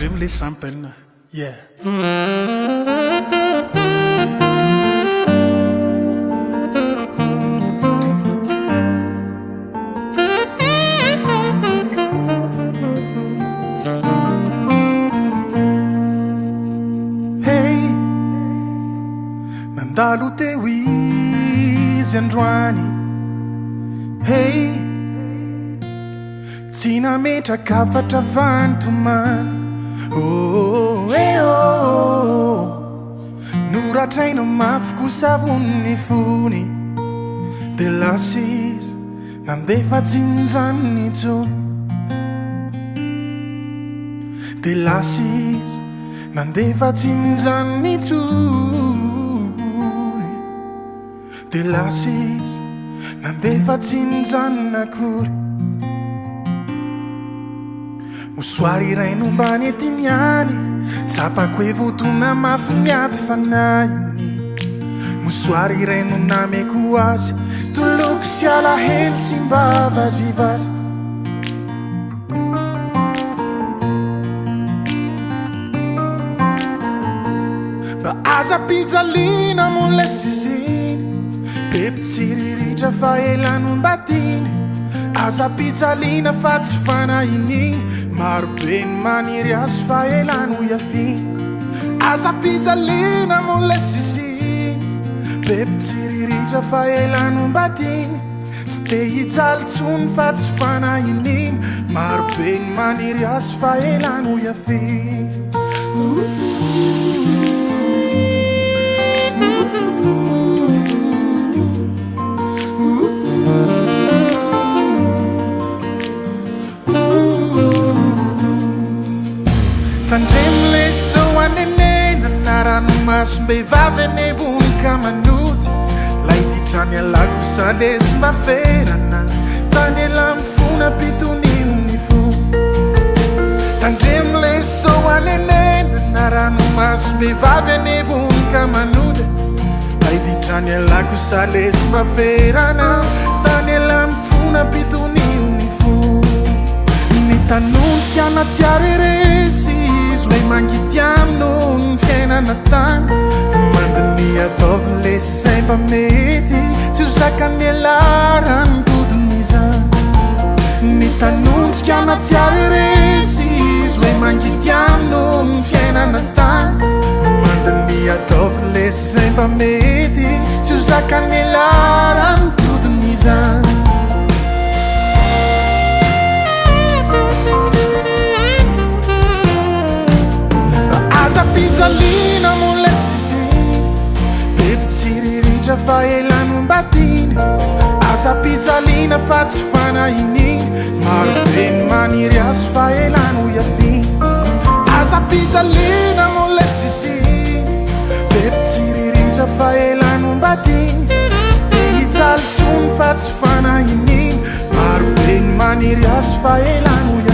Tandremo le sample, yeah. Hey, nandalo teo izy androany. Hey, tsy nametraka afatra fantomana. Oh, hey, oh, noratraino mafy kosavony fony. De lasa izy nandefa tsinjany tsony. De lasa izy nandefa tsinjany tsony. De lasa izy nandefa tsinjany akory. Mosoary iray nombany ety niany, tsapako hoe votona mafy miady fanahiny. Mosoary iray no nameko azy, toloko sy alahelo tsy mba vazivazy. Mba aza pijaliana mo le siziny, bebe tsiriritra fa elanom-batiny. Aza pijaliana fa tsy fanahiny, marobe ny maniry azo fa elano iafiny. Aza pijaliana mo le siziny, bebe tsiriritra fa elanom-batiny. Tsy te hijaly tsony fa tsy fanahiny, marobe ny maniry azo fa elano iafiny. Tandremo le soanenena na ranomasom-behivavy eny vonika manoty. Lay hitrany alako salesy maferana, tany ela mifona pitoniony fo. Tandremo le soanenena na ranomasom-behivavy eny vonika manoty. Lay hitrany alako salesy maferana, tany ela mifona pitoniony fo. Ny tanondrika anatsiary resy, hoe mangity amino ny fiainana tany. Mandiny ataovy le zay mba mety, tsy ho zakany alarany todiny izany. Ny tanondrika anatsiary resy, hoe mangity amino ny fiainana tany. Mandiny ataovy le zay mba mety, tsy ho zakany alarany todiny izany. Pijaliana mo le siziny, bebe tsiriritra fa elanom-batiny. Aza pijaliana fa tsy fanahiny, marobe ny maniry azo fa elano iafiny. Aza pijaliana mo le siziny, bebe tsiriritra fa elanom-batiny. Tsy te hijaly tsony fa tsy fanahiny, marobe ny maniry azo fa elano iafiny.